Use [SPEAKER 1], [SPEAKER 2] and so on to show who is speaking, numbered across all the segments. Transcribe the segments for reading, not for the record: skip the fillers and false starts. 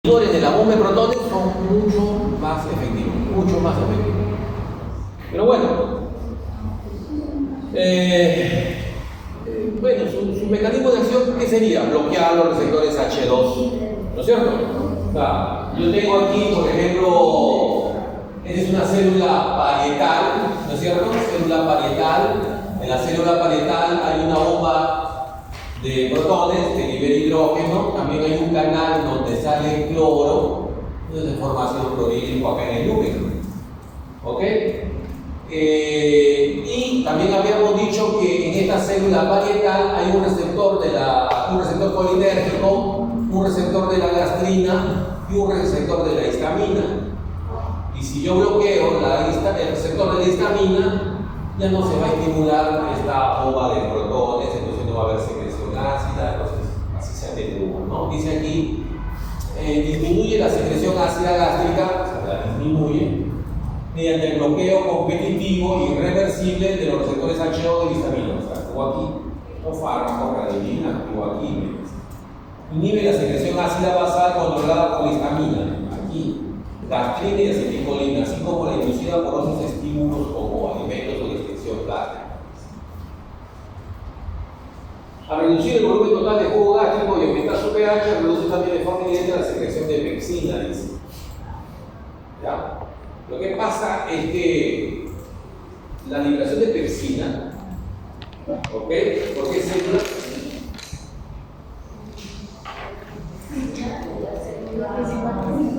[SPEAKER 1] inhibidores de la bomba de protones son mucho más efectivos, mucho más efectivos. Pero bueno, su mecanismo de acción, ¿qué sería? Bloquear los receptores H2, ¿no es cierto? O sea, yo tengo aquí, por ejemplo, esta es una célula parietal, ¿no es cierto? Célula parietal. En la célula parietal hay una bomba de protones que libera hidrógeno, también hay un canal donde sale cloro, entonces formación clorhídrico acá en el núcleo. ¿Ok? Y también habíamos dicho que en esta célula parietal hay un receptor colinérgico, un receptor de la gastrina y un receptor de la histamina. Y si yo bloqueo el receptor de la histamina, ya no se va a estimular esta bomba de protones, entonces no va a haber secreción ácida, entonces así se atenúa, ¿no? Dice aquí, disminuye la secreción ácida gástrica, o sea, la disminuye, mediante el bloqueo competitivo y irreversible de los receptores H2 de la histamina. O sea, actúa aquí, no fármaco, radicina, actúa aquí. Inhibe la secreción ácida basal controlada por la histamina, aquí, gastrina y acetilcolina, así como la inducida por otros estímulos como alimentos o distinción plástica. Al reducir el volumen total de jugo gástrico y aumentar su pH, reduce también de forma evidente la secreción de pepsina, dice. ¿Ya? Lo que pasa es que la liberación de pepsina, ¿ok? Porque es célula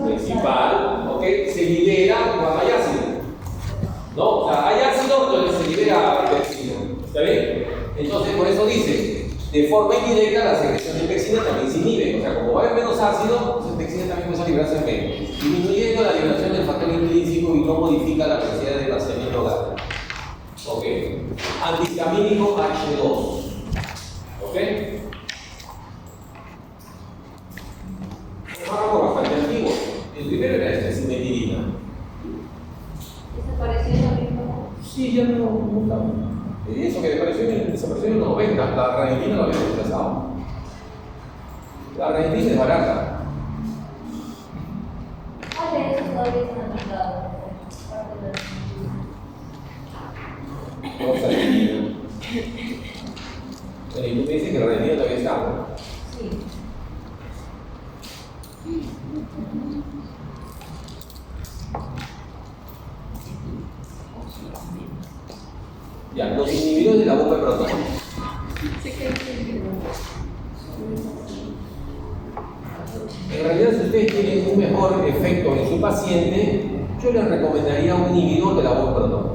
[SPEAKER 1] principal, ¿ok? Se libera cuando hay ácido, ¿no? O sea, hay ácido donde se libera pepsina, ¿está bien? Entonces, por eso dice, de forma indirecta la secreción de pepsina también se inhibe, o sea, como va a haber menos ácido, la pepsina también puede liberarse menos, disminuyendo la liberación del factor intrínseco y no modifica la velocidad de vaciamiento gástrico. ¿Ok? Antihistamínico H2, ¿ok? Un fármaco bastante antiguo. El primero era este, cimetirina.
[SPEAKER 2] ¿Desapareció lo mismo?
[SPEAKER 1] Sí, ya no está. Eso que desapareció en los 90, la ranitidina lo había reemplazado. La ranitidina es barata.
[SPEAKER 2] De eso todavía están aplicados.
[SPEAKER 1] Vamos a ver. Pero tú me dices que la ranitidina todavía está, ¿no?
[SPEAKER 2] Sí.
[SPEAKER 1] Ya, los inhibidores de la bomba de protones. En realidad, si ustedes tienen un mejor efecto en su paciente, yo les recomendaría un inhibidor de la bomba de protones.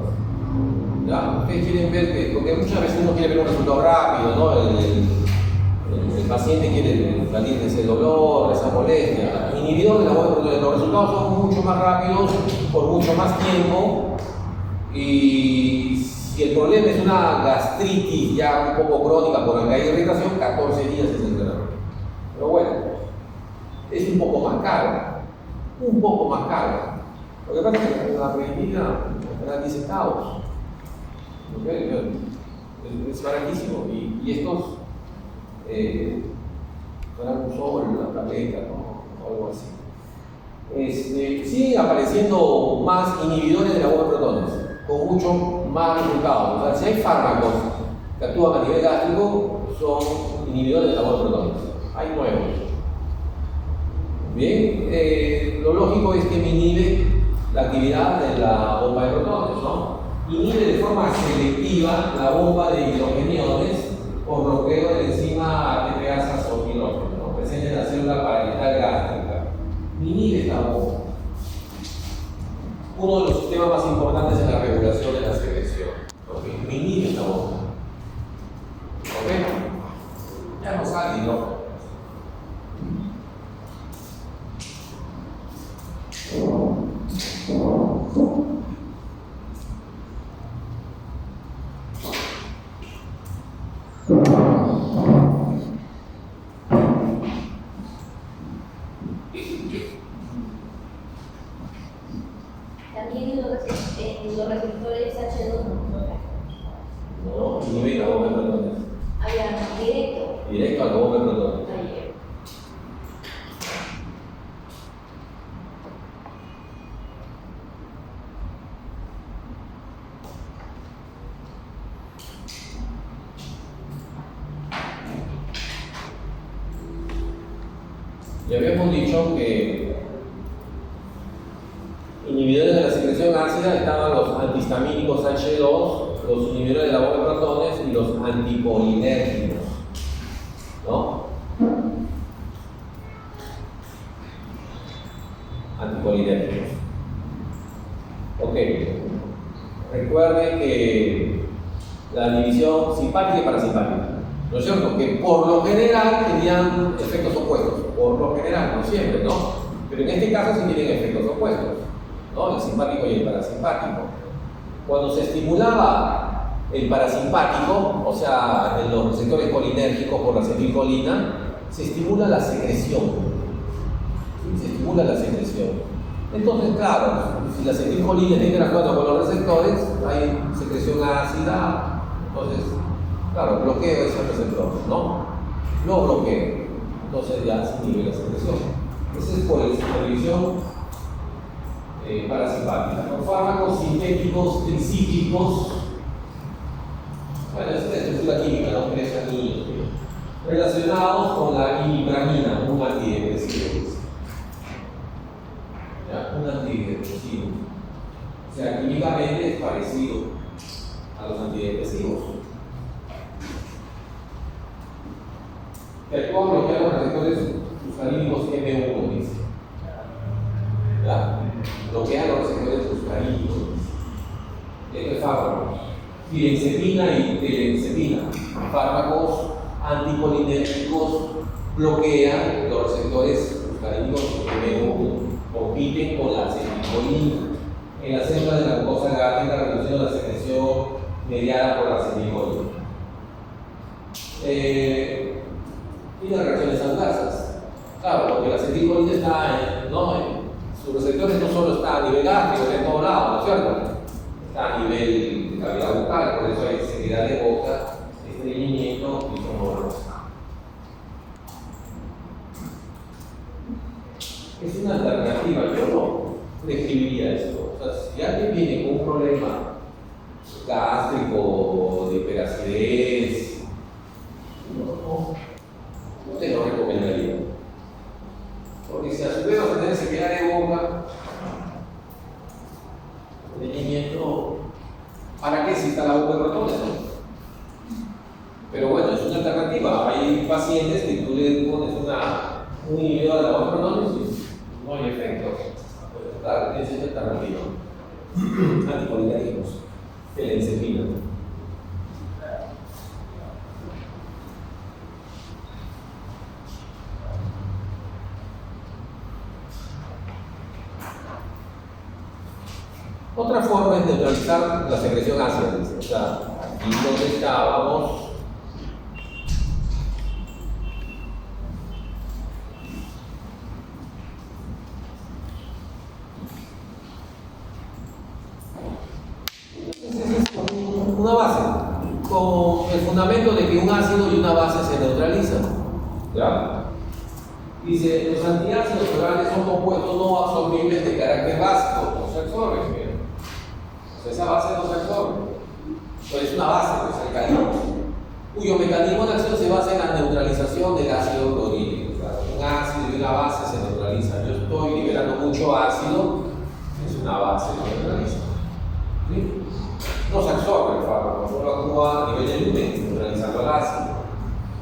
[SPEAKER 1] ¿Ya? Ustedes quieren ver que, porque muchas veces uno quiere ver un resultado rápido, ¿no? El paciente quiere salir de ese dolor, de esa molestia. Inhibidor de la bomba de protones, los resultados son mucho más rápidos, por mucho más tiempo. Y si el problema es una gastritis ya un poco crónica por la que hay irritación, 14 días es el tratamiento. Pero bueno, es un poco más caro. Un poco más caro. Lo que pasa es que la ranitidina eran 10 centavos. ¿Okay? Es baratísimo. Y estos eran un sol, una tableta, ¿no? O algo así. Siguen apareciendo más inhibidores de la bomba de protones, con mucho más resultados. O sea, si hay fármacos que actúan a nivel gástrico, son inhibidores de la bomba de protones. Hay nuevos. Bien, lo lógico es que me inhibe la actividad de la bomba de protones, ¿no? Inhibe de forma selectiva la bomba de hidrogeniones por bloqueo de la enzima ATPasa hidrógeno, ¿no? Presente en la célula parietal gástrica. Inhibe esta bomba. Uno de los sistemas más importantes es la regulación de la secreción. ¿Okay? Inhibe esta bomba. ¿Ok? Ya no sale hidrógeno.
[SPEAKER 2] También los receptores H2
[SPEAKER 1] No, inhibe la bomba de protones.
[SPEAKER 2] había directo.
[SPEAKER 1] Directo a la bomba de protones.
[SPEAKER 2] Ayer.
[SPEAKER 1] Ya habíamos dicho que inhibidores de la secreción ácida estaban los antihistamínicos H2, los inhibidores de la bomba de protones y los anticolinérgicos, ¿no? Anticolinérgicos. Ok. Recuerden que la división simpática y parasimpática, ¿no es cierto? Que por lo general tenían efectos opuestos, por lo general, no siempre, ¿no? Pero en este caso sí tienen efectos opuestos, ¿no? El simpático y el parasimpático. Cuando se estimulaba el parasimpático, o sea, en los receptores colinérgicos por la acetilcolina, se estimula la secreción. ¿Sí? Se estimula la secreción. Entonces, claro, si la acetilcolina está interactuando con los receptores, hay secreción ácida, entonces, claro, bloqueo ese receptor, ¿no? Lo bloqueo, entonces ya se inhibe la secreción. Ese es por la división parasimpática. Los fármacos sintéticos tricíclicos, bueno, es una estructura química, ¿no? Que es aquí, relacionados con la imipramina, un antidepresivo. Un antidepresivo. O sea, químicamente es parecido a los antidepresivos. Que actúan bloqueando los receptores muscarínicos M1, dice. ¿Ya? Bloquean los receptores muscarínicos. Esto es fármacos. Firencepina y telencepina. Fármacos anticolinérgicos bloquean los receptores muscarínicos M1. Compiten con la acetilcolina. En la célula de la glucosa gástrica reduciendo la secreción mediada por la acetilcolina. Tiene reacciones adversas. Claro, porque la acetilcolina está sus receptores no solo están a nivel gástrico, está en todos lados, ¿no es cierto? Está a nivel de cavidad bucal, por eso hay sequedad de boca, estreñimiento y somnolencia. Es una alternativa, yo no describiría esto. O sea, si alguien viene con un problema gástrico, de hiperacidez, no te lo recomendaría. Porque si a su vez vas a tener sequedad de boca, estreñimiento, ¿para qué si está la boca de protones? Pero bueno, es una alternativa. Hay pacientes que tú le pones un inhibidor de la boca de protones y no hay efecto. Claro, esa es la alternativa. Anticolinérgicos, telencepina. Otra forma es neutralizar la secreción ácida, dice. O sea, aquí donde estábamos, una base, con el fundamento de que un ácido y una base se neutralizan. ¿Ya? Dice, los antiácidos orales son compuestos no absorbibles de carácter básico, no se absorben. O sea, esa base no se absorbe. Pues es una base, pues alcalina, cuyo mecanismo de acción se basa en la neutralización del ácido clorhídrico. O sea, un ácido y una base se neutralizan. Yo estoy liberando mucho ácido, es una base que neutraliza. ¿Sí? No se absorbe el fármaco, solo actúa a nivel de alimento, neutralizando el ácido.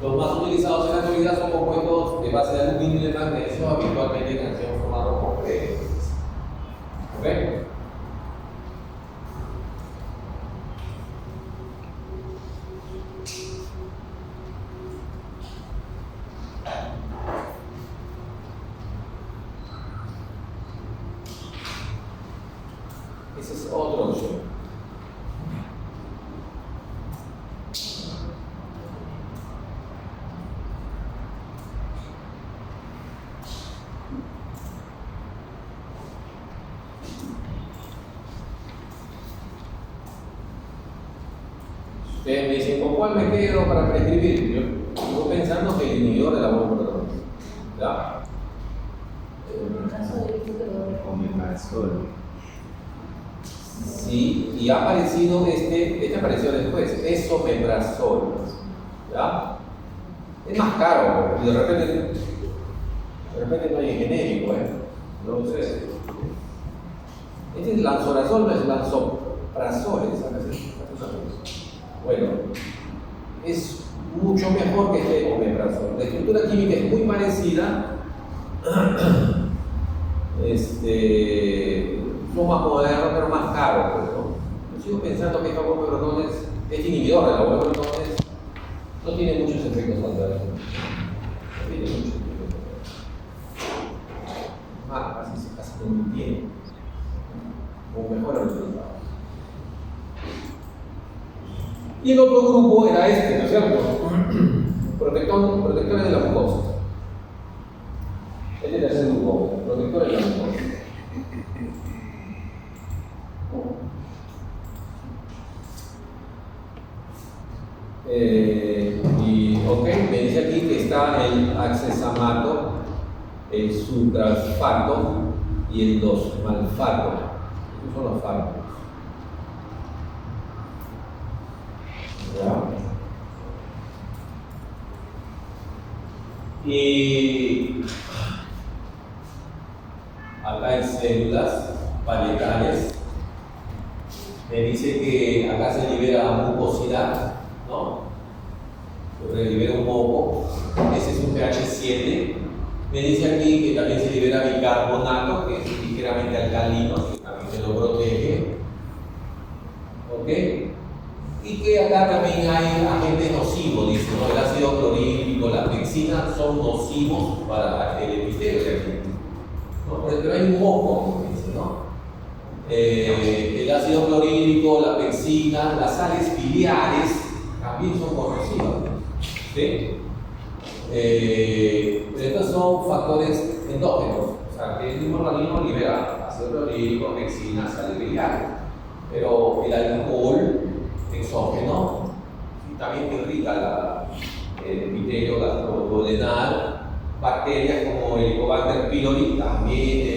[SPEAKER 1] Los más utilizados en la actualidad son compuestos de base de aluminio y de magnesio, habitualmente en acción formado con PDS. ¿Ok? Esa es otra opción. Ustedes me dicen, ¿con cuál me quedo para prescribir? Yo sigo pensando que el inhibidor de la bomba de protones. ¿Ya?
[SPEAKER 2] En el caso de
[SPEAKER 3] Omeprazol.
[SPEAKER 1] Sí, y ha aparecido este apareció después, esomeprazol. ¿Ya? Es más caro, y de repente De repente no hay en genérico, no lo sé. Este es lanzorazol, no es lansoprazol, bueno, es mucho mejor que este omeprazol. La estructura química es muy parecida. Son más modernos, pero más caros, pues, ¿no? Yo sigo pensando que estos omeprazol es inhibidor de la omeprazol, no tiene muchos efectos adversos. No tiene muchos efectos adversos. Casi no tiene. O mejora el resultado. Y el otro grupo era este, ¿no es cierto? Protectores de la mucosa. Este es el tercer grupo, protectores de la mucosa. Me dice aquí que está el accesamato, el supralfato y el dosmalfato. Estos son los fármacos. ¿Ya? Y acá hay células parietales. Me dice que acá se libera mucosidad, ¿no? Se libera un moco. Ese es un pH 7. Me dice aquí que también se libera bicarbonato, que es ligeramente alcalino, que también se lo protege. ¿Ok? Y que acá también hay agentes nocivos, dice, ¿no? El ácido clorhídrico, la pexina son nocivos para el epitelio de aquí. ¿No? Pero hay un moco, dice, ¿no? El ácido clorhídrico, la pexina, las sales biliares también son corrosivas. ¿Sí? Pero estos son factores endógenos, o sea, que el mismo organismo libera ácido clorhídrico, pexina, sales biliares. Pero el alcohol exógeno y también irrita el epitelio gastroduodenal. Bacterias como el Helicobacter pylori también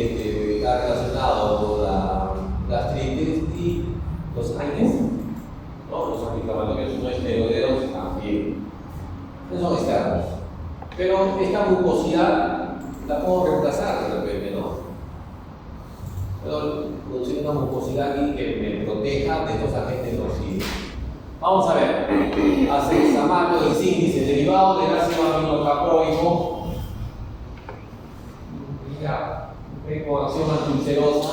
[SPEAKER 1] está relacionado con la gastritis y los AINES, ¿no? Los antiinflamatorios no esteroideos también. Esos son externos. Pero esta mucosidad la puedo reemplazar de repente, ¿no? Puedo producir una mucosidad aquí que me proteja de estos agentes nocivos. Vamos a ver. Accesamato del índice derivado del ácido aminocaproico. Con acción antiulcerosa,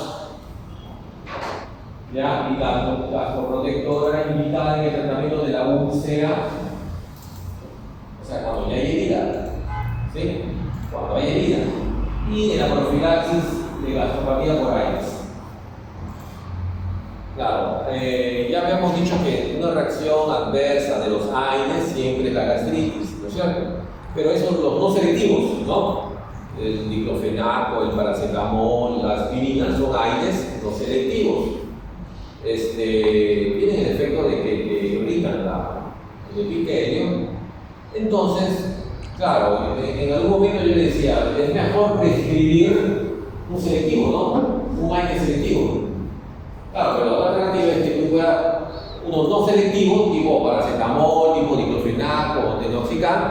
[SPEAKER 1] ya, y gastroprotectora indicada en el tratamiento de la úlcera, o sea, cuando ya hay herida, ¿sí? Cuando hay herida, y en la profilaxis de gastropatía por AINES. Claro, ya habíamos dicho que una reacción adversa de los AINES siempre es la gastritis, ¿no es cierto? Pero esos son los no selectivos, ¿no? El diclofenaco, el paracetamol, la aspirina son AINES no selectivos. Tienen el efecto de que irritan el epitelio. Entonces, claro, en algún momento yo le decía, es mejor prescribir un selectivo, ¿no? Un AINES selectivo. Claro, pero la alternativa es que tú puedas unos no selectivos, tipo paracetamol, tipo diclofenaco o tenoxicam,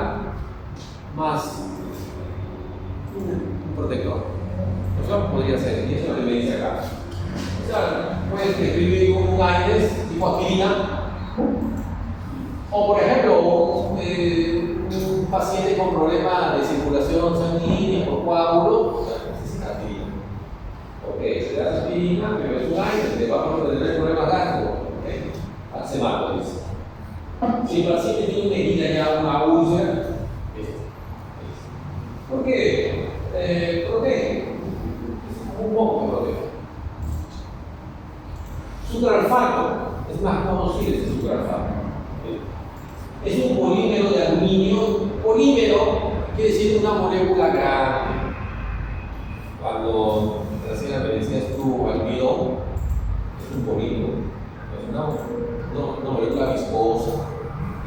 [SPEAKER 1] más un protector. Eso podría ser, y eso es lo que me dice acá. O sea, puedes prescribir un AINES tipo aspirina, o por ejemplo, un paciente con problemas de circulación sanguínea por coágulo, necesita aspirina. Ok, se da aspirina, pero es un AINES, te va a tener problemas gástricos. Ok, accesamato, dice. Si el paciente tiene una herida ya, una úlcera, ¿por qué? Protege. Un poco me protege. Supralfato es más conocido ese supralfato. Es un polímero de aluminio. Polímero quiere decir una molécula grande. Cuando recién me decías tú almidón, es un polímero. Es una molécula viscosa,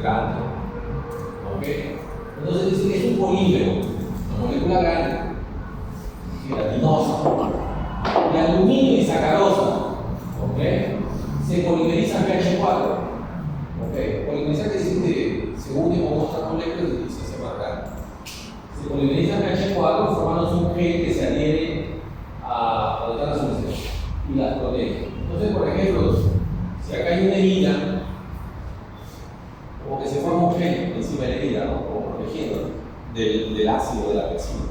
[SPEAKER 1] grande. ¿Ok? Entonces es un polímero. Una molécula grande, gelatinosa, de aluminio y sacarosa, ¿ok? Se polimeriza en pH 4, ¿ok? Polimerizar quiere decir que se une con otras moléculas y se separa. Se polimeriza en pH 4 formando un un gel que se adhiere a donde están las úlceras y las protege. Entonces, por ejemplo, si acá hay una herida, como que se forma un gel encima de la herida, ¿no? Como protegiendo del ácido de la pexina.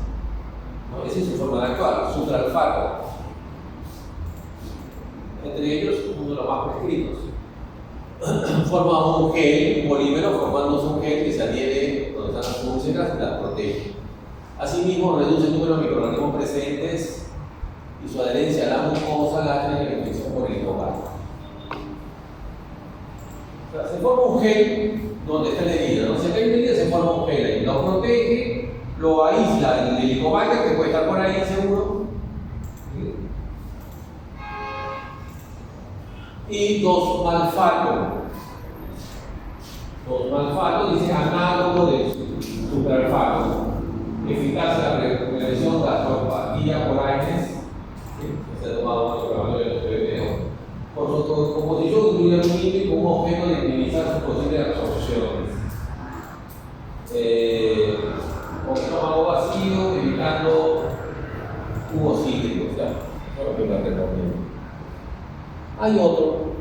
[SPEAKER 1] ¿No? Esa es su forma de actuar, supralfato. Entre ellos, uno de los más prescritos. Forma un gel, un polímero, formándose un gel que se adhiere donde están las úlceras y las protege. Asimismo, reduce el número de microorganismos presentes y su adherencia a la mucosa gástrica y la infección por el hipocampo. O sea, se forma un gel donde está la herida, ¿no? Si acá hay una herida, se forma un gel ahí, lo protege, lo aísla del helicobacter que puede estar por ahí seguro. Y dos malfatos. Dos malfatos dice análogo del supralfato. Eficaz en la prevención de las patologías por AINES, que se ha tomado mucho trabajo en el video. Por su composición incluye aluminio como un objeto de minimizar sus posibles absorciones. Con estómago vacío, evitando jugos cítricos. Ya, eso es lo que me recomiendo. Hay otro,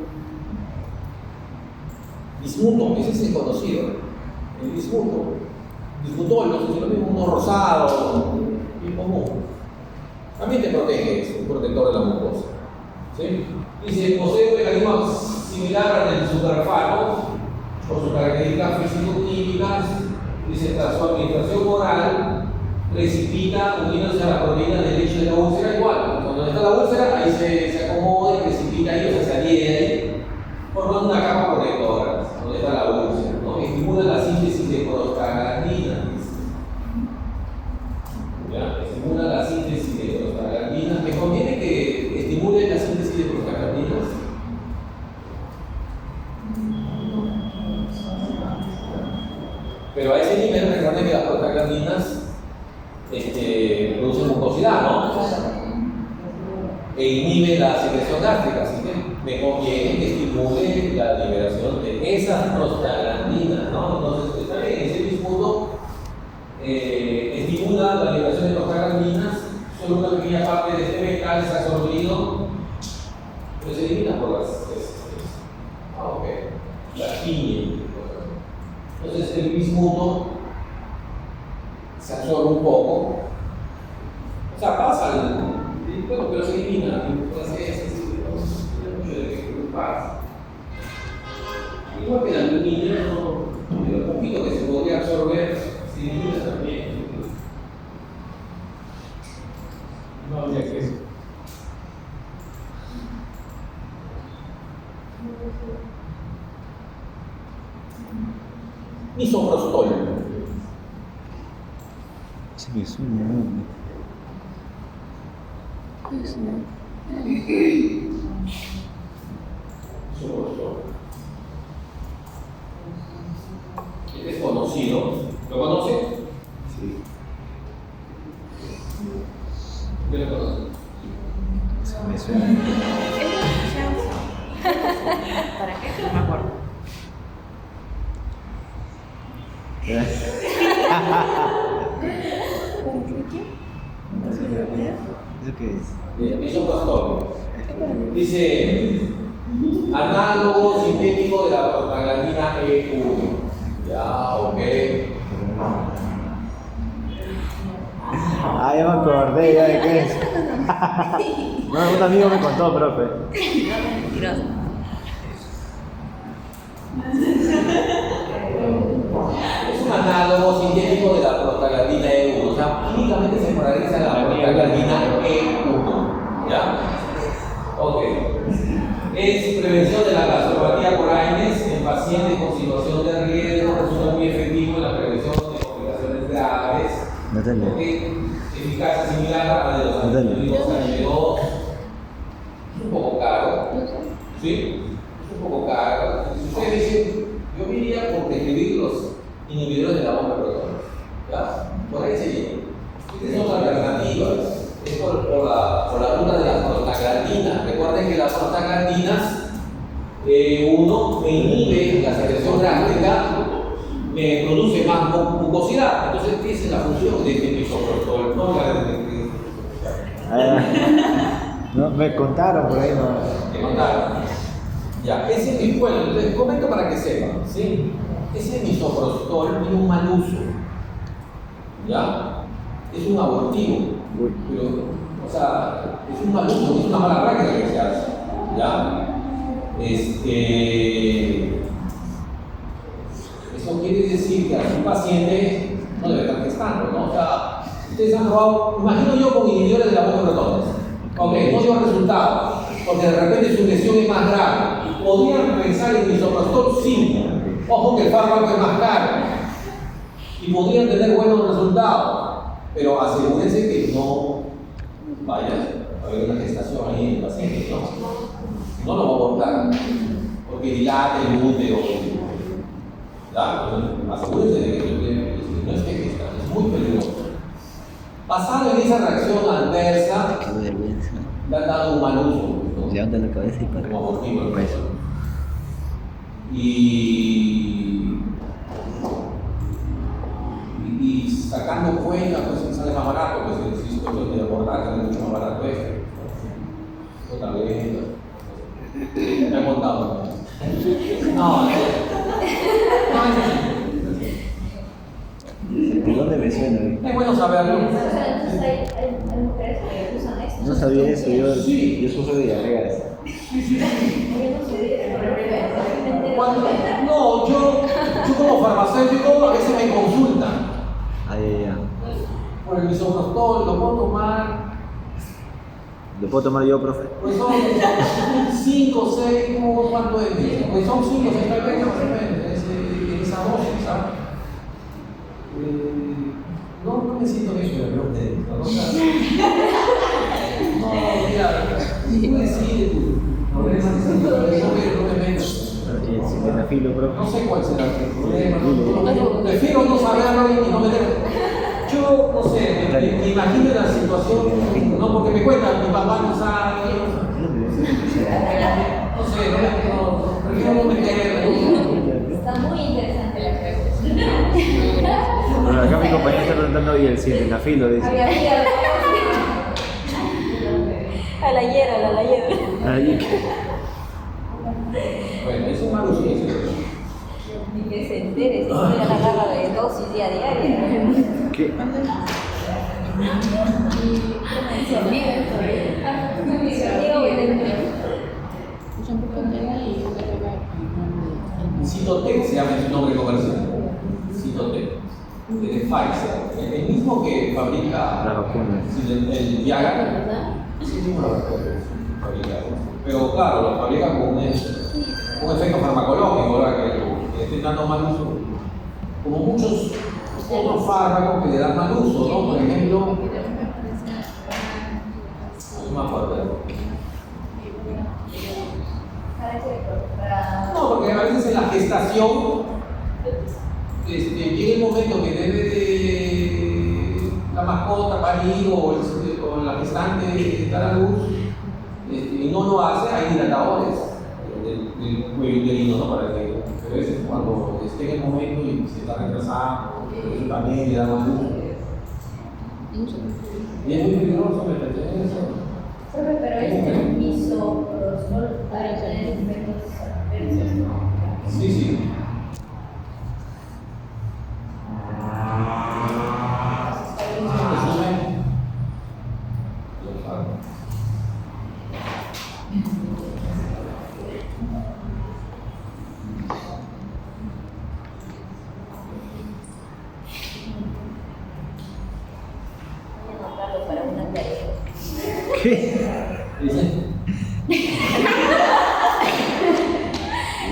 [SPEAKER 1] bismuto, ese es el conocido, el bismuto. Bismutol, no sé si lo mismo, uno rosado, bien común. También te protege, es un protector de la mucosa. ¿Sí? Dice, posee un mecanismo similar al del supralfato, por sus características físico-químicas. Dice, tras su administración oral, precipita uniéndose a la proteína del lecho de la úlcera igual. Cuando está la úlcera, ahí se acomoda y precipita ahí, o sea, se adhiere ahí, formando una capa protectora, donde está la úlcera, ¿no? Estimula la síntesis de prostaglandinas. ¿Ya? Estimula la síntesis de prostaglandinas. ¿Me conviene que estimule la síntesis de prostaglandinas? Pero a ese nivel, recuerden que las prostaglandinas producen mucosidad, ¿no? E inhibe la secreción gástrica, así que me conviene que estimule la liberación de esas prostaglandinas, ¿no? Entonces, también ese bismuto estimula la liberación de prostaglandinas, solo una pequeña parte de este metal es absorbido, pero se elimina por las la quimia. Entonces, el bismuto se absorbe un poco, o sea, pasa bueno, pero se elimina, entonces no mucho de que pasa. Igual que el aluminio, el poquito que se podría absorber se elimina también. No habría que eso. Misoprostol.
[SPEAKER 3] Sí, es un nombre.
[SPEAKER 1] Misoprostol. Este es conocido. ¿Lo conoce?
[SPEAKER 3] Sí.
[SPEAKER 1] ¿Qué lo conoce?
[SPEAKER 3] Me suena.
[SPEAKER 2] ¿Para qué? No me acuerdo.
[SPEAKER 3] ¿Eso qué es?
[SPEAKER 1] Misoprostol. Dice análogo sintético de la prostaglandina E1. Ya, ok.
[SPEAKER 3] Ah, ya me acordé ya de qué es. No, un amigo me contó, profe.
[SPEAKER 2] Mentiroso.
[SPEAKER 1] Es un análogo sintético de la prostaglandina E1, o sea, químicamente se paraliza la prostaglandina E1. ¿Ya? Ok. Es prevención de la gastropatía por AINES en pacientes con situación de riesgo, resulta muy efectivo en la prevención de complicaciones graves.
[SPEAKER 3] Natalia.
[SPEAKER 1] Eficacia similar a la de los antibióticos H2. Es un poco caro. ¿Sí? Es un poco caro. Si ustedes dicen, yo me iría por prescribir los inhibidores de la bomba de protones. ¿Ya? Por ahí sería. Estas son alternativas. Es por la ruta de las prostaglandinas. Recuerden que las prostaglandinas, uno me inhibe la secreción gástrica, me produce más mucosidad. Entonces, esa es la función de este misoprostol, no la de
[SPEAKER 3] No, me contaron por ahí, no.
[SPEAKER 1] Te contaron. Ya, ese, bueno, les comento para que sepan, ¿sí? Ese misoprostol tiene un mal uso, ¿ya? Es un abortivo, pero, o sea, es un mal uso, es una mala práctica que se hace, ¿ya? Eso quiere decir que a un paciente no debe estar gestando, ¿no? O sea, ustedes han probado, imagino yo con inhibidores de la boca rotondas. Ok, no dio resultado, porque de repente su lesión es más grave. ¿Podrían pensar en misoprostol? Sí. Ojo que el fármaco es más caro. Y podrían tener buenos resultados. Pero asegúrense que no vaya a haber una gestación ahí en el paciente, ¿no? Si no, lo va a abortar. Porque dilata el útero. ¿Ya? Asegúrense de que no esté gestando. Es muy peligroso. Basado en esa reacción adversa,
[SPEAKER 3] Qué vergüenza.
[SPEAKER 1] le han dado un mal uso, ¿no?
[SPEAKER 3] Levanta la cabeza y para.
[SPEAKER 1] Como abortivo, ¿no?
[SPEAKER 3] Eso.
[SPEAKER 1] Y sacando cuenta, pues sale más barato, pues el sistema de abordaje sale mucho más barato esto. Esto también. Me han contado. No,
[SPEAKER 3] ¿De dónde me suena?
[SPEAKER 1] es bueno saberlo.
[SPEAKER 2] Entonces hay mujeres que usan esto.
[SPEAKER 3] No sabía eso, yo
[SPEAKER 1] Sí.
[SPEAKER 3] sufro de diarrea.
[SPEAKER 1] No, yo como farmacéutico a veces me consultan
[SPEAKER 3] Ay, ya.
[SPEAKER 1] por el misoprostol, lo puedo tomar.
[SPEAKER 3] ¿Lo puedo tomar yo, profe?
[SPEAKER 1] Pues son 5, 6, ¿cuánto es? Pues son 5, 6 pequeños más o menos, en esa dosis, ¿sabes? No me siento bien sobre los ustedes, ¿no? No, mira, tú decides tu problema, no me metas.
[SPEAKER 3] Y el sildenafilo, profe.
[SPEAKER 1] No sé cuál será el problema, prefiero no saberlo y no meterme. Yo, no sé, me imagino la situación, no porque me cuentan, mi papá no sabe, no sé, prefiero no meterme.
[SPEAKER 2] Está muy interesante la clase.
[SPEAKER 3] Bueno, acá mi compañero está preguntando y el sildenafilo, dice.
[SPEAKER 2] A la hierba.
[SPEAKER 3] Ahí.
[SPEAKER 1] Bueno, es un mal uso.
[SPEAKER 2] Ni que se entere, si no ya la agarra de dosis día a diaria.
[SPEAKER 3] ¿Qué?
[SPEAKER 1] Cytotec se llama su nombre comercial. Cytotec. De Pfizer. El mismo que fabrica
[SPEAKER 3] Las vacunas.
[SPEAKER 1] el Viagra. Es el mismo laboratorio. Pero claro, lo fabrica con un efecto farmacológico, ¿verdad? Que le estén dando mal uso. Como muchos otros fármacos que le dan mal uso, ¿no? Por ejemplo, no me acuerdo. No, porque a veces en la gestación llega el momento que debe de la mascota parir o la gestante dar a luz y no lo hace, hay dilatadores del cuello uterino, ¿no? Para que a veces cuando esté en el momento y se está retrasando, eso también le da más luz. Y es muy peligroso meterse eso.
[SPEAKER 2] Profe, pero este misoprostol para tener efectos adversos, ¿no?
[SPEAKER 1] Sí.
[SPEAKER 2] Voy a anotarlo para una tarea.
[SPEAKER 3] ¿Qué?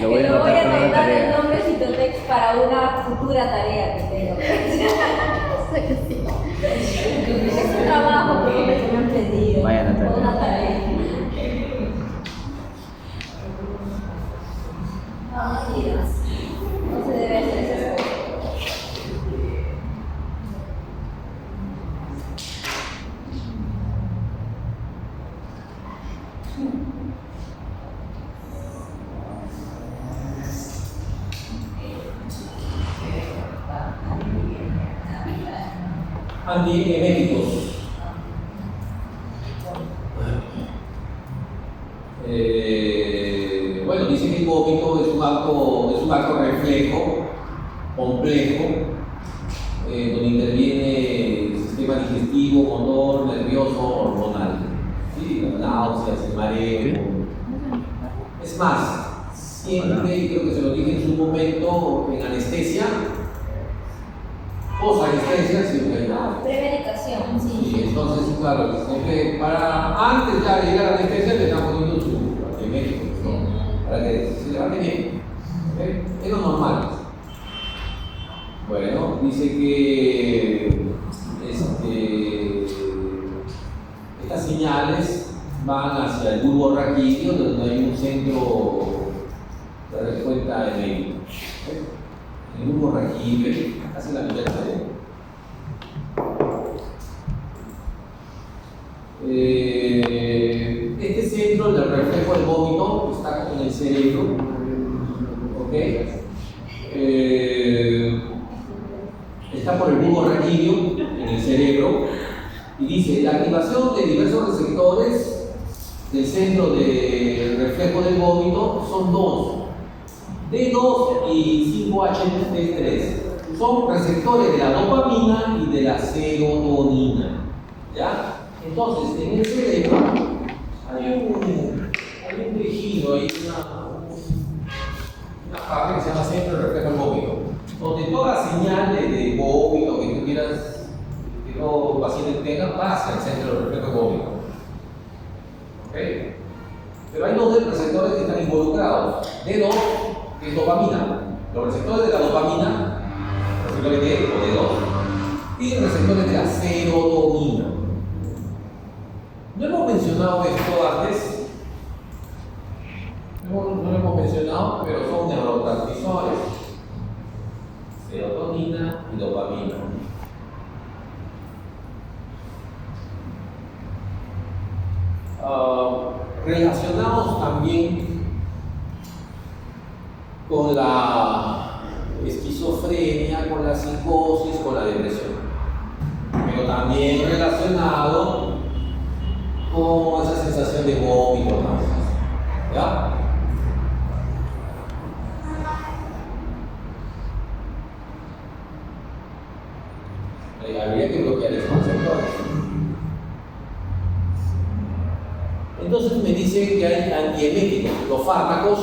[SPEAKER 3] Lo voy a
[SPEAKER 2] Que lo voy
[SPEAKER 3] anotar
[SPEAKER 2] a
[SPEAKER 3] para una
[SPEAKER 2] anotar el
[SPEAKER 3] tarea.
[SPEAKER 2] nombre Cytotex para una futura tarea que tengo. Es un trabajo que me han pedido.
[SPEAKER 3] Vaya, Natalia.
[SPEAKER 2] Una tarea. No, mentiras. No se debe hacer esas cosas.
[SPEAKER 1] Antieméticos. Bueno, dice que el vómito es un acto reflejo complejo, donde interviene el sistema digestivo, motor, nervioso, hormonal. ¿Sí? Las náuseas, el mareo. Es más, siempre, creo que se lo dije en su momento, en anestesia, post-anestesia, siempre hay nada.
[SPEAKER 2] Premedicación, sí.
[SPEAKER 1] Sí, entonces, claro, siempre para antes ya de llegar a la anestesia le están poniendo su antimédico, ¿no? Para que se levante bien. ¿Okay? Es lo normal. Bueno, dice que estas señales van hacia el bulbo raquídeo, donde hay un centro de respuesta eléctrica. ¿Okay? El bulbo raquídeo hace la mitad de este centro del reflejo del vómito está en el cerebro, ¿ok? Está por el bulbo raquídeo en el cerebro y dice la activación de diversos receptores del centro de reflejo del vómito son dos, D2 y 5-HT3. Son receptores de la dopamina y de la serotonina, ¿ya? Entonces, en el cerebro hay un tejido, hay una parte que se llama centro de reflejo del vómito, donde toda señal de vómito que tú quieras que los pacientes tengan pasa al centro de reflejo del vómito. ¿Ok? Pero hay dos receptores que están involucrados. D2, que es dopamina. Los receptores de la dopamina, receptores D o D2, y receptores de la serotonina. No hemos mencionado esto antes, no lo hemos mencionado, pero son neurotransmisores, serotonina y dopamina. Relacionados también con la esquizofrenia, con la psicosis, con la depresión, pero también relacionado con esa sensación de vómito, ¿no? ¿Ya? Habría que bloquear esos receptores. Entonces me dicen que hay antieméticos, los fármacos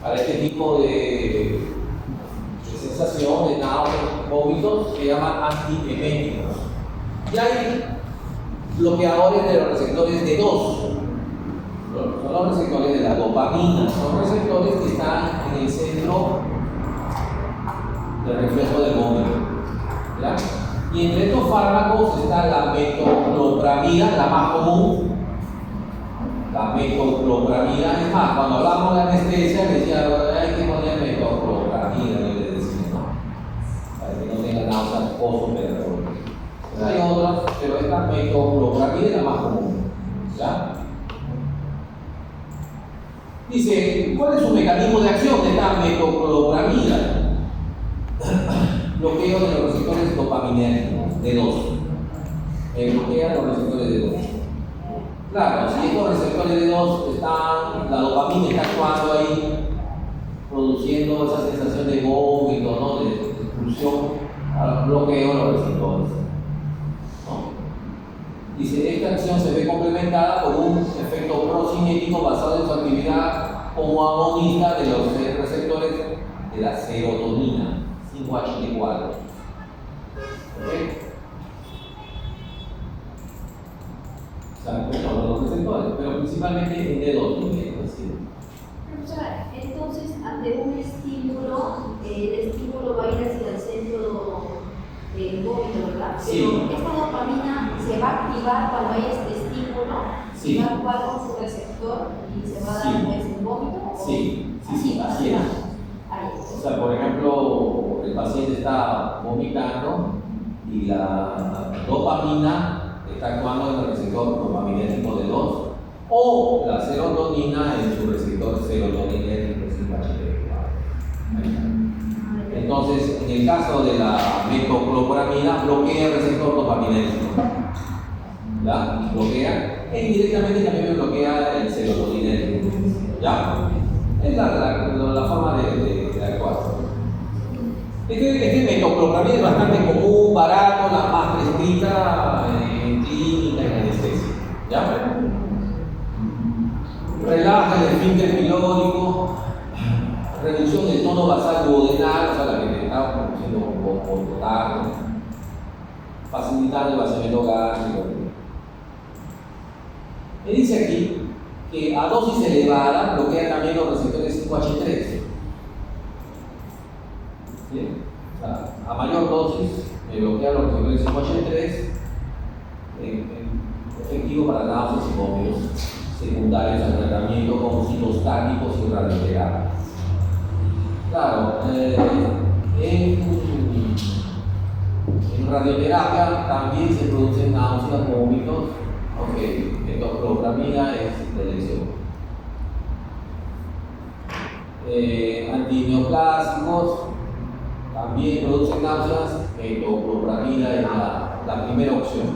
[SPEAKER 1] para este tipo de sensación, de náuseas, vómitos, se llaman antieméticos. Y hay bloqueadores de los receptores D2. Son los receptores de la dopamina, son receptores que están en el centro del reflejo del vómito. ¿Ya? Y entre estos fármacos está la metoclopramida, la más común. La metoclopramida, es más, cuando hablamos de anestesia, le decía, hay que poner metoclopramida, yo le decía, ¿no? Para que no tenga náuseas postoperatoria. Hay otras, pero esta metoclopramida es la más común. ¿Ya? Dice, ¿cuál es su mecanismo de acción de esta metoclopramida? Bloqueo de los receptores dopaminérgicos, D2. Bloquea los receptores D2. Claro, si estos receptores D2 están, la dopamina está actuando ahí, produciendo esa sensación de vómito, ¿no? De expulsión, bloqueo los receptores. Dice, esta acción se ve complementada por un efecto procinético basado en su actividad como agonista de los receptores de la serotonina, 5-HT4. ¿Ok? O sea, bueno, los receptores, pero principalmente en D2 también.
[SPEAKER 2] Profesora, entonces, ante un estímulo, el estímulo va a ir hacia el centro del vómito, ¿verdad?
[SPEAKER 1] Sí.
[SPEAKER 2] Pero esta dopamina se va a activar cuando hay este estímulo,
[SPEAKER 1] sí.
[SPEAKER 2] va a actuar con su receptor y se va a dar pues, el vómito.
[SPEAKER 1] Sí, así es. O sea, por ejemplo, el paciente está vomitando y la dopamina está actuando en el receptor dopaminérgico de 2 o la serotonina en su receptor serotoninérgico 5-HT4. Entonces, en el caso de la metoclopramida, bloquea el receptor dopaminérgico. ¿ya? Bloquea, e indirectamente también me bloquea el serotoninérgico, ¿ya? Es la forma de actuar. Este metoclopramida es bastante común, barato, la más prescrita en clínica, en anestesia, ¿ya? Relaja el esfínter pilórico, reducción del tono basal duodenal, o sea, la que te está produciendo un poco tarde, facilitando el vaciamiento gástrico. Me dice aquí que a dosis elevada bloquea también los receptores 5H3. ¿Bien? O sea, a mayor dosis bloquea los receptores 5H3, efectivo para náuseas y vómitos secundarios al tratamiento con citostáticos y radioterapia. Claro, en radioterapia también se producen náuseas, vómitos, aunque metoclopramida es de elección. Antineoplásicos también producen náuseas, metoclopramida es la primera opción,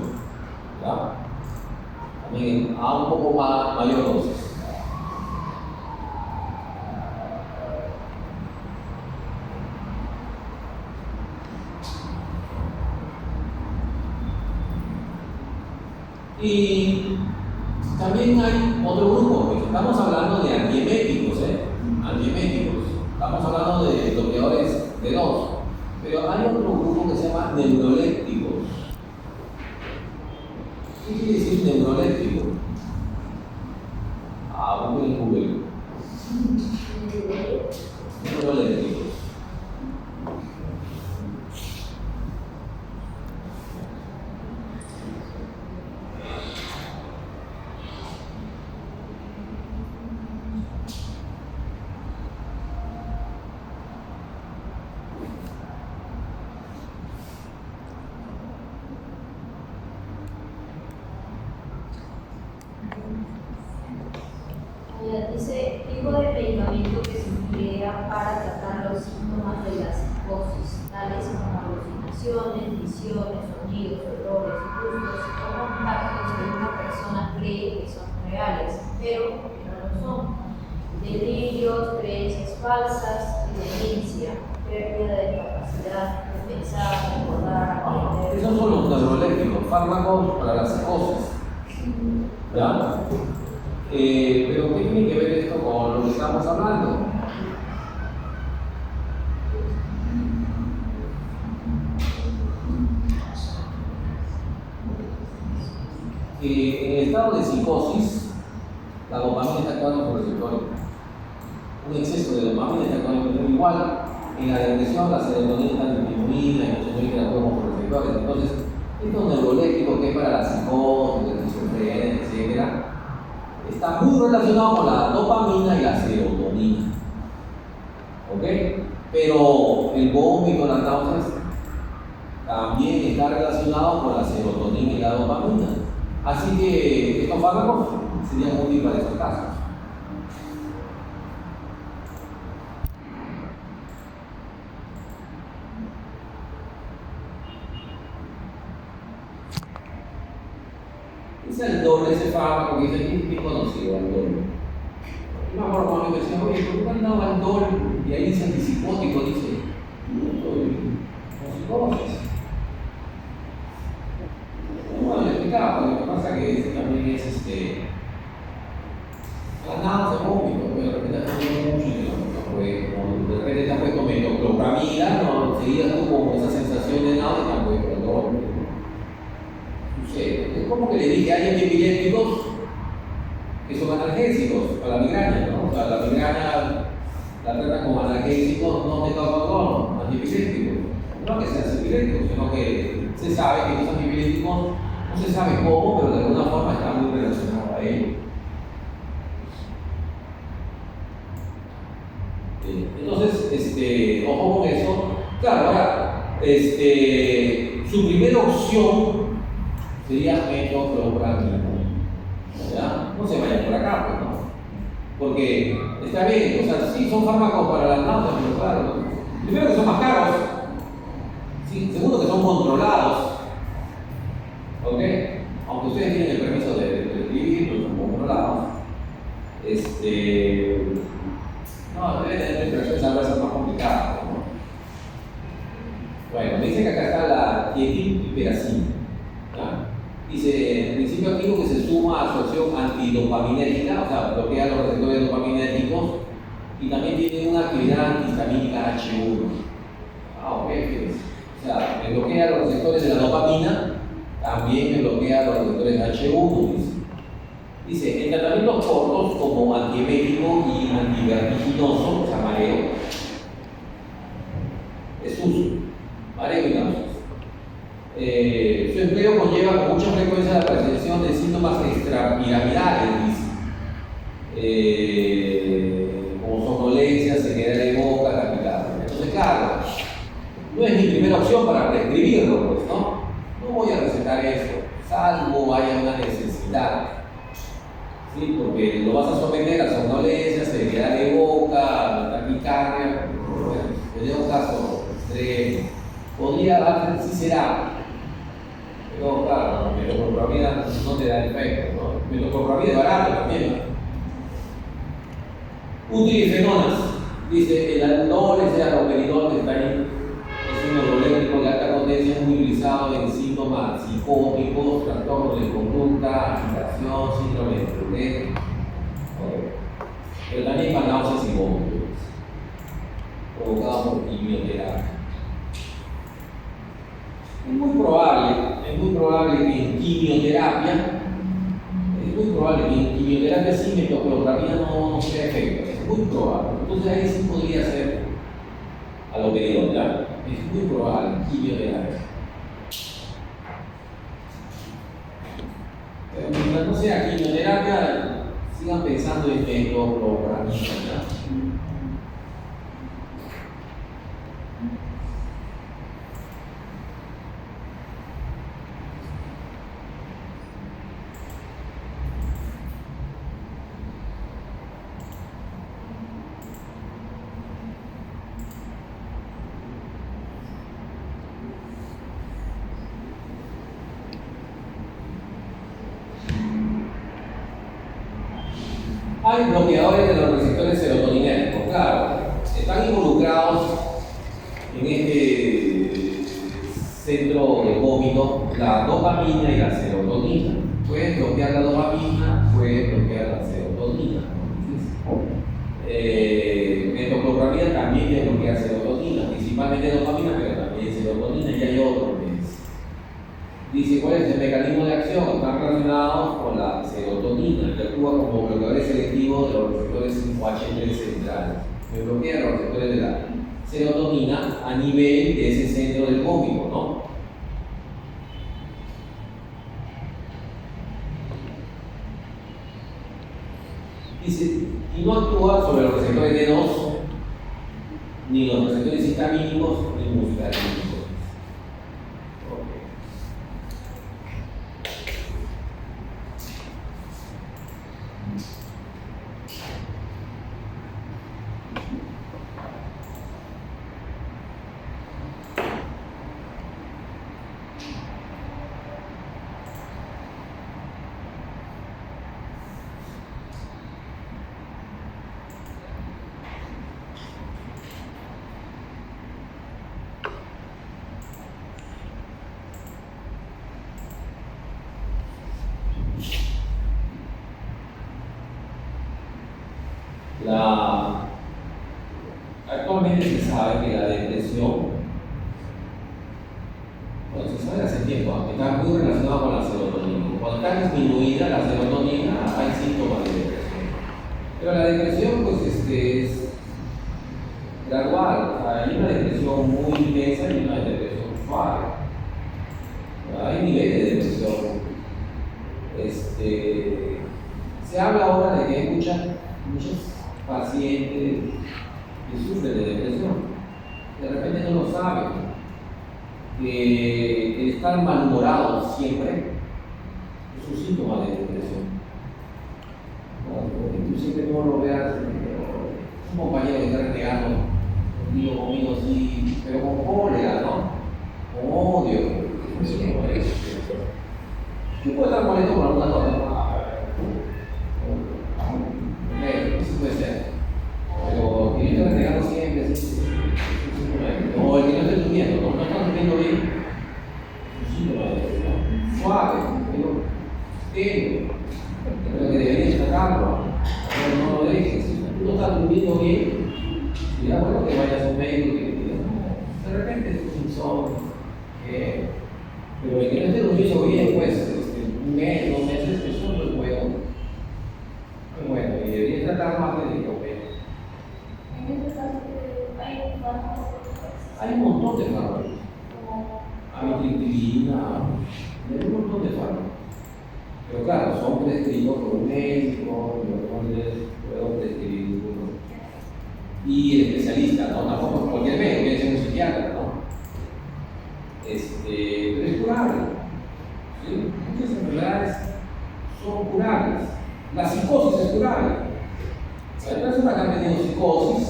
[SPEAKER 1] ¿ya? También a un poco mayor dosis. Y también hay otro grupo, porque estamos hablando de antieméticos, antieméticos. Estamos hablando de bloqueadores de dos, pero hay otro grupo que se llama neurolépticos. ¿Qué quiere decir neuroléptico? Google en Google. Neurolépticos.
[SPEAKER 2] Dice, tipo de medicamento que se emplea para tratar los síntomas de la psicosis, tales como alucinaciones, visiones, sonidos, olores, gustos o contactos que una persona cree que son reales, pero que no lo son. Delirios, creencias falsas, demencia, pérdida de capacidad de pensar, recordar, aprender.
[SPEAKER 1] Esos son los neurolépticos, fármacos para la psicosis. ¿Ya? Pero ¿qué tiene que ver esto con lo que estamos hablando? En el estado de psicosis, la dopamina está actuando por receptores. Un exceso de dopamina está actuando por igual. En la depresión, la serotonina está disminuida, y los que actúan por receptores. Entonces, estos neurolépticos que es para la psicosis, la esquizofrenia, etc., está muy relacionado con la dopamina y la serotonina. ¿Ok? Pero el vómito, las náuseas, también está relacionado con la serotonina y la dopamina. Así que estos fármacos serían útiles para esos casos. Es el doble, ese fármaco que dice, es bien conocido, el doble. Yo me acuerdo cuando me decían, oye, ¿por qué andaba el doble? Y ahí dice antipsicótico, dice, no estoy con psicosis. Bueno, le explicaba, lo que pasa que ese también es la náusea, vómito, pero de repente ha comido mucho y de repente te has puesto metoclopramida, no, seguidas tú con esa sensación de náusea, te has puesto el doble. Es como que le dije, hay antiepilépticos que son analgésicos para la migraña, ¿no? O sea, la migraña la tratan como analgésicos, no te causa dolor, antiepilépticos. No que sean epilépticos, sino que se sabe que los antiepilépticos no se sabe cómo, pero de alguna forma están muy relacionados a ello. Entonces, ojo con eso. Claro, ahora, su primera opción sería metoclopramida. ¿Ya? No se vayan por acá, pues, ¿no? Porque está bien, o sea, sí son fármacos para las náuseas, pero claro, primero que son más caros, sí, segundo que son controlados, ¿ok? Aunque ustedes No, debe tener interacciones a veces más complicadas, ¿no? Bueno, me dice que acá está la dietilpiperacina. Dice, el principio activo que se suma a su acción antidopaminérgica, o sea, bloquea los receptores dopaminérgicos, y también tiene una actividad antihistamínica H1. Ok, o sea, me bloquea los receptores de la dopamina, también me bloquea los receptores H1. Dice, en tratamientos cortos como antiemético y antivertiginoso, o sea, mareo, es uso, mareo y náuseas. Su empleo conlleva con mucha frecuencia la presentación de síntomas extrapiramidales, como somnolencia, ceguera de boca, taquicardia. Entonces, claro, no es mi primera opción para prescribirlo, pues, ¿no? No voy a recetar eso, salvo haya una necesidad. ¿Sí? Porque lo vas a someter a somnolencia, ceguera de boca, taquicardia, bueno, en un caso extremo. Podría dar, sí será, pero claro, metoclopramida no te da efecto, ¿no? Metoclopramida es barato también, ¿no? Utilifenonas, dice, el aldol es el aloperidol que está ahí, es un neuroléctrico de alta potencia muy utilizado en síntomas psicóticos, trastornos de conducta, agitación, síndrome de Tourette, pero también para náuseas y vómitos, provocados por quimioterapia. Es muy probable que en quimioterapia, sí metoclopramida no sea efecto, es muy probable. Entonces ahí sí podría ser aloperidol, ¿ya? Es muy probable, quimioterapia. Pero mientras no sea quimioterapia, sigan pensando en metoclopramida, ¿ya? Hay bloqueadores de los receptores serotoninérgicos, claro, están involucrados en este centro de vómito la dopamina y la serotonina. Pueden bloquear la dopamina, pueden bloquear la serotonina. Metoclopramida también puede bloquear serotonina, principalmente dopamina, pero también serotonina, y hay otros que dice cuál es el mecanismo de acción. Están relacionados con la serotonina, que actúa como bloqueadores selectivos de los receptores 5H3 centrales. Que bloquea los receptores de la serotonina a nivel de ese centro del vómito, ¿no? Dice, y no actúa sobre los receptores D2, ni los receptores histamínicos, ni muscarínicos. Actualmente se sabe que la depresión, bueno, se sabe hace tiempo, está muy relacionada con la serotonina. Cuando está disminuida la serotonina, hay síntomas de depresión. Pero la depresión, pues, es gradual. O sea, hay una depresión muy intensa y una depresión suave. Hay niveles de depresión. Se habla ahora de que hay muchos pacientes que sufren de depresión. De repente no lo saben. Que el estar malhumorado siempre es un síntoma de depresión. Tú siempre no lo veas, un compañero que está renegando conmigo así, pero con cólera, ¿no? Con odio. Tú puedes estar molesto por alguna cosa. Creo que deberías sacarlo, pero no lo dejes. Si tú no estás durmiendo bien, sería bueno que vayas a un médico y que te diga, no, de repente es un insomnio, pero el que no esté durmiendo bien, pues un mes, 2 meses, eso no es bueno. No es bueno, y deberías tratar más de licopeno.
[SPEAKER 2] En este caso, hay fármacos.
[SPEAKER 1] Hay un montón de fármacos. Amitriptilina, hay un montón de fármacos. Pero claro, son prescritos por un médico, yo no les puedo prescribir uno. Y el especialista, ¿no? Tampoco cualquier médico, tiene que ser un psiquiatra, ¿no? Pero es curable. ¿Sí? Muchas enfermedades son curables. La psicosis es curable. Hay personas que han tenido psicosis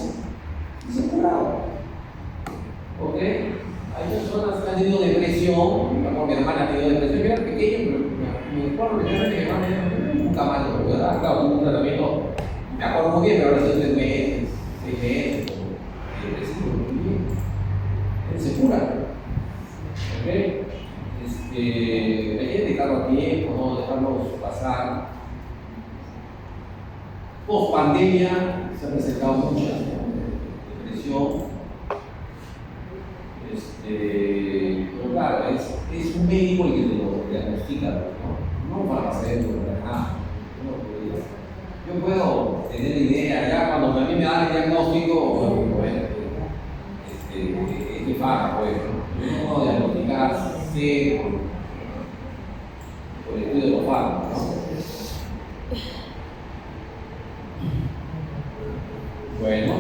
[SPEAKER 1] y se han curado. ¿Ok? Hay personas que han tenido depresión, mi hermana ha tenido depresión, yo era pequeño, pero me acuerdo que mi hermana nunca más lo pude dar, claro, tuvo un tratamiento, me acuerdo muy bien, pero ahora sí 3 meses, 6 meses, muy bien, él se cura. ¿Ok? Hay que dedicarlo a tiempo, no dejarlos pasar. Post pandemia se han presentado muchas depresión. Pero claro, es un médico el que te lo diagnostica, no un farmacéutico, nada. Yo puedo tener idea, ya cuando a mí me dan el diagnóstico, bueno, es de fármaco, yo no puedo diagnosticar, sé por el estudio de los fármacos, ¿no? Bueno.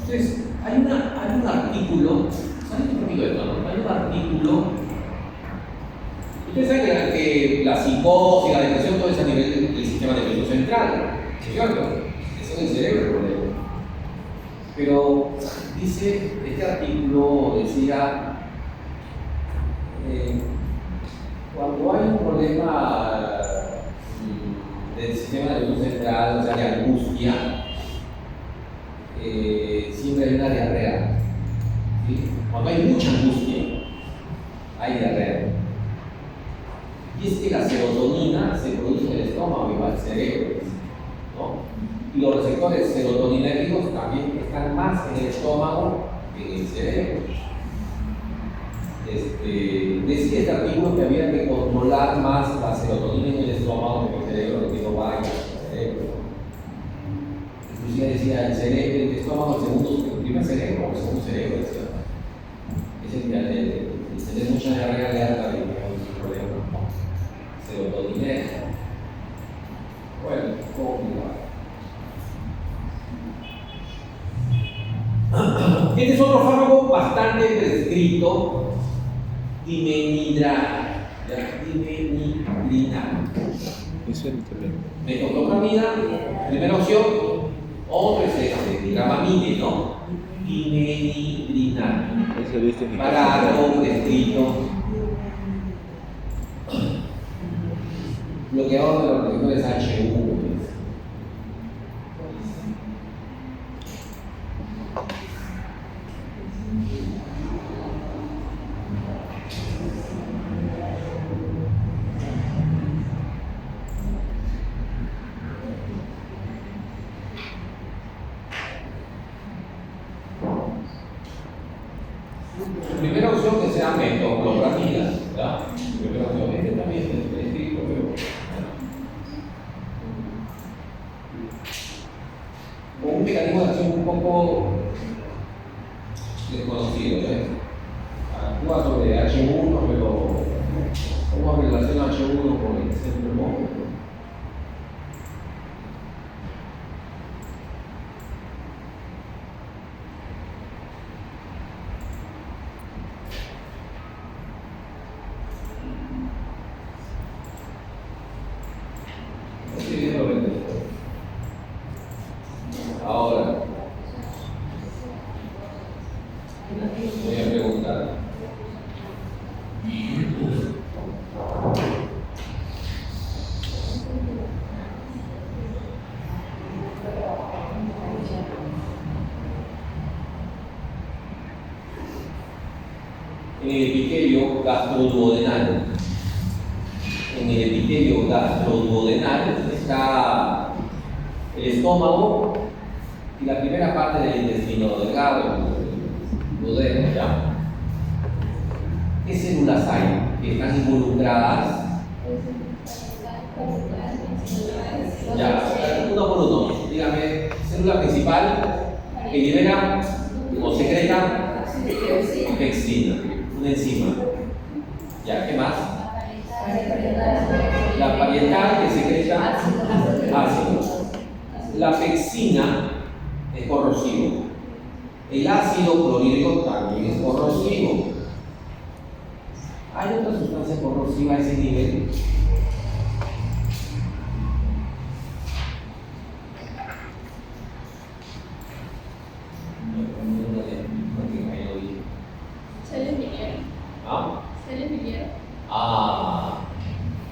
[SPEAKER 1] Entonces, hay un artículo, ¿saben qué digo esto? No? Hay un artículo. Ustedes saben que la psicosis, la depresión, todo es a nivel del sistema nervioso central, ¿cierto? Eso es el cerebro el problema. Pero dice, este artículo decía, cuando hay un problema del sistema nervioso central, o sea, de angustia, siempre hay una diarrea. ¿Sí? Cuando hay mucha angustia, hay diarrea. Y es que la serotonina se produce en el estómago y va al cerebro, ¿no? Y los receptores serotoninérgicos también están más en el estómago que en el cerebro. Decía este artículo que había que controlar más la serotonina en el estómago que en el cerebro, que no vaya al cerebro. Inclusive decía el cerebro, el estómago, el primer cerebro o el segundo cerebro, decía. Es el tener mucha diarrea de alta y un problema serotoninérgico. Bueno, complicado. Este es otro fármaco bastante prescrito, dimenidrana. Metoclopramida, primera opción, otro es Dramamine, ¿no? Dimenidrana. Barato, prescrito. Bloqueador de los receptores H1. Primera opción que sea metoclopramida, ¿verdad? Primera opción, este también es escrito, pero con un mecanismo de acción un poco desconocido, ¿eh? Actúa sobre H1, pero ¿cómo relaciona H1 con el centro móvil? Ahora, voy a preguntar. en el epitelio gastroduodenal. En el epitelio gastroduodenal está el estómago y la primera parte del intestino delgado, el duodeno, ¿ya? ¿Qué células hay que están involucradas? Ya, uno por uno. Dígame, célula principal que libera o secreta pexina, una enzima. Ya, ¿qué más? La parietal que secreta ácido. La pexina es corrosivo. El ácido clorhídrico también es corrosivo. ¿Hay otra sustancia corrosiva a ese nivel? ¿Ah? Ah,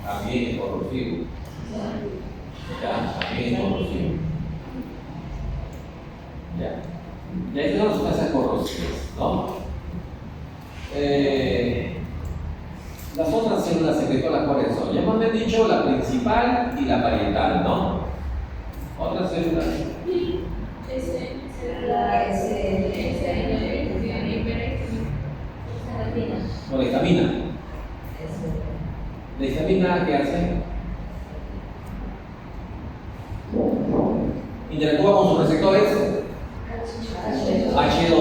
[SPEAKER 1] también es corrosivo. Ya, también es corrosivo. Ya. Y ahí tenemos sustancias corrosivas, ¿no? Las otras células secretoras, ¿cuáles son? Ya hemos dicho la principal y la parietal, ¿no? Otras células. Con la histamina. ¿La histamina qué hace? Interactúa con sus receptores H2.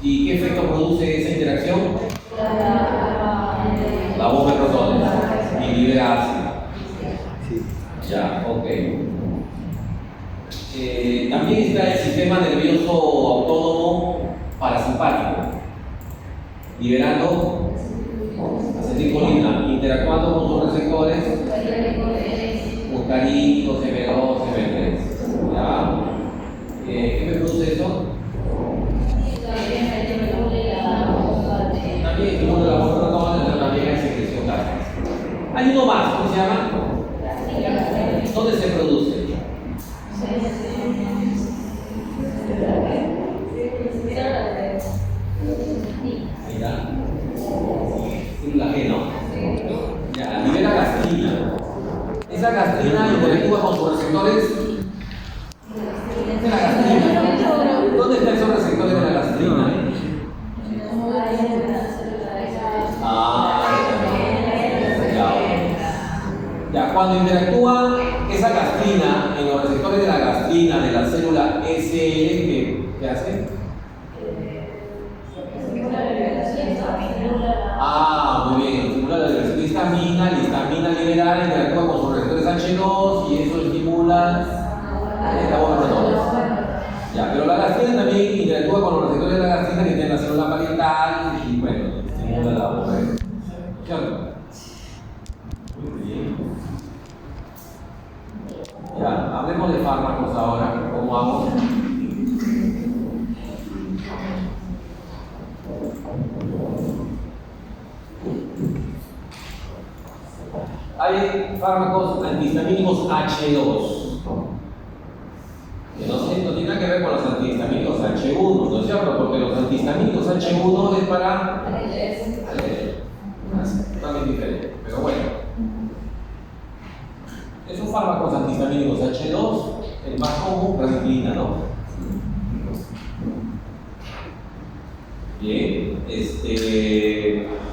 [SPEAKER 1] ¿Y qué efecto produce esa interacción? La bomba de protones y libera ácido. Ya, ok. También está el sistema nervioso autónomo parasimpático, liberando acetilcolina, interactuando con sus receptores muscarínicos, M2, M3. ¿Ya? ¿Qué me produce eso? También estimula la bomba de protones, pero también hay secreción gástrica. Hay uno más, ¿cómo se llama? ¿Dónde se produce? Mira, célula G, ¿no? Ya, libera gastrina. Esa gastrina interactúa con sus receptores. ¿Qué es la gastrina? ¿Dónde están esos receptores de la gastrina? Ya, cuando interactúa esa gastrina en los receptores de la gastrina de la célula SL, ¿qué hace? Muy bien, estimula la liberación de histamina, la histamina liberada interactúa con sus receptores H2 y eso estimula la bomba de protones. Ya, pero la gastrina también interactúa con los receptores de la gastrina que tienen la célula parietal y bueno, estimula la bomba de protones. ¿Cierto? Muy bien. Ya, hablemos de fármacos ahora, ¿cómo vamos? Hay fármacos antihistamínicos H2. Que no tiene nada que ver con los antihistamínicos H1, ¿no es cierto? Porque los antihistamínicos H1 es para totalmente diferente. Pero bueno, esos fármacos antihistamínicos H2, el más común, prasiplina, ¿no? Bien,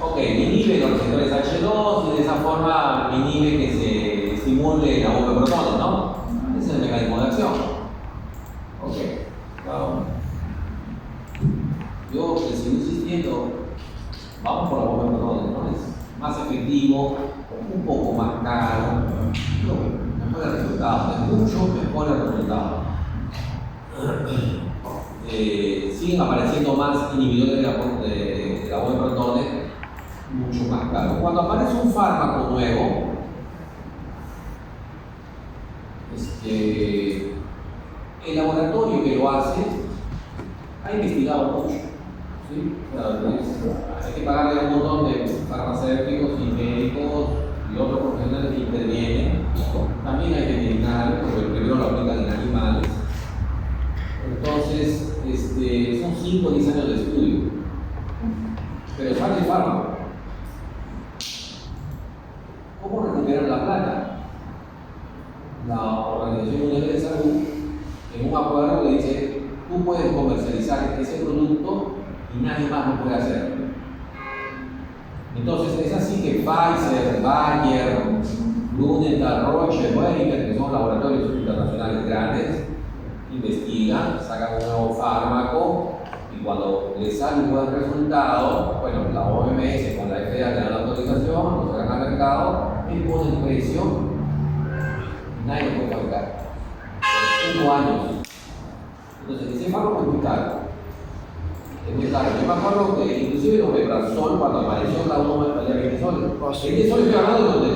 [SPEAKER 1] ok, inhibe los receptores H2 y de esa forma inhibe que se estimule la bomba de protones, ¿no? Ese es el mecanismo de acción. Ok, vamos. Yo les sigo insistiendo, vamos por la bomba de protones, ¿no? Es más efectivo, un poco más caro, pero mejor el resultado, es mucho mejor el resultado. Siguen apareciendo más inhibidores de la bomba de protones, mucho más caro. Cuando aparece un fármaco nuevo, el laboratorio que lo hace ha investigado mucho. ¿Sí? Hay que pagarle un montón de farmacéuticos y médicos y otros profesionales que intervienen. También hay veterinarios, porque primero lo aplican en animales. Entonces, son 5 o 10 años de estudio. pero sale el fármaco. ¿Cómo recuperar la plata? La Organización Mundial de Salud, en un acuerdo, le dice: tú puedes comercializar ese producto y nadie más lo puede hacer. Entonces, es así que Pfizer, Bayer, Grünenthal, Roche, Boehringer, que son laboratorios internacionales grandes, investigan, sacan un nuevo fármaco y cuando les sale un buen resultado, bueno, la OMS con la FDA le dan la autorización, lo sacan al mercado, y ponen el precio, nadie lo puede fabricar. Por 5 años. Entonces, ese fármaco es muy caro. Es muy caro. Yo me acuerdo que inclusive los Omeprazol, cuando apareció cada uno valía 20 soles. 20 soles estoy hablando de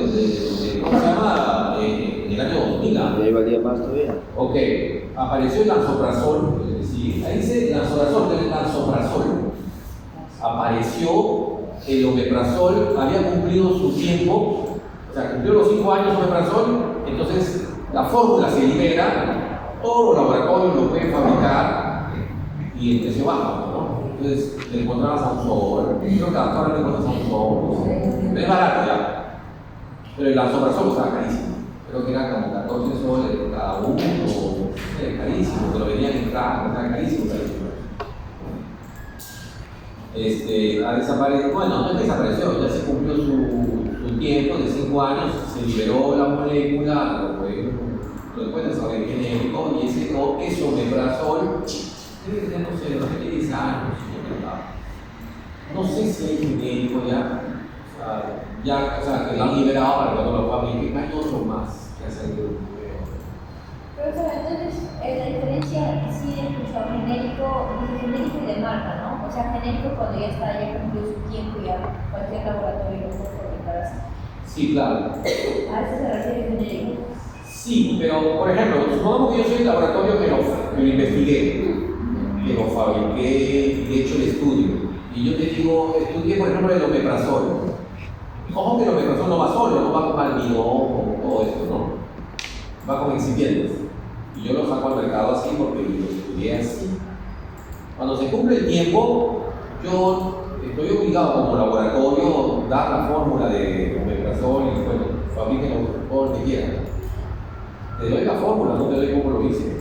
[SPEAKER 1] ¿cómo se llama? En el año 2000.
[SPEAKER 3] Y ahí valía más todavía.
[SPEAKER 1] Ok, apareció el Lansoprazol, sí, ahí dice Lansoprazol. Apareció el Omeprazol, había cumplido su tiempo, o sea, cumplió los 5 años Omeprazol, entonces la fórmula se libera, todos los laboratorios lo pueden fabricar y el precio baja, ¿no? Entonces le encontrabas a un sol, creo que hasta ahora le encuentras a un sol, pero es barato ya, pero el Lansoprazol estaba carísimo. Creo que eran como 14 soles cada uno, carísimo, pero venían en caja, era carísimo. Ha desaparecido, bueno, no desapareció, ya se cumplió su tiempo de 5 años, se liberó la molécula, lo encuentras ahora en genérico, y ese Omeprazol debe tener, no sé, los 10 años, no sé si hay genérico ya. O sea, que lo han liberado para que no lo fabriquen, hay otro más que ha salido.
[SPEAKER 2] Profesor, entonces, la diferencia sí es genérico y de marca, ¿no? O sea, genérico cuando ya cumplió su tiempo, ya cualquier laboratorio lo puede fabricar así.
[SPEAKER 1] Sí, claro.
[SPEAKER 2] ¿A eso se refiere genérico?
[SPEAKER 1] Sí, pero por ejemplo, supongamos que yo soy el laboratorio que lo investigué, que lo fabriqué y he hecho el estudio. Y yo te digo, estudié por ejemplo el Omeprazol. Ojo que el Omeprazol no va solo, no va con almidón o todo esto, no. Va con excipientes. Y yo lo saco al mercado así porque lo estudié así. Cuando se cumple el tiempo, yo estoy obligado como laboratorio a dar la fórmula de Omeprazol y bueno, fabriquen todo lo que quieran. Te doy la fórmula, no te doy cómo lo hice.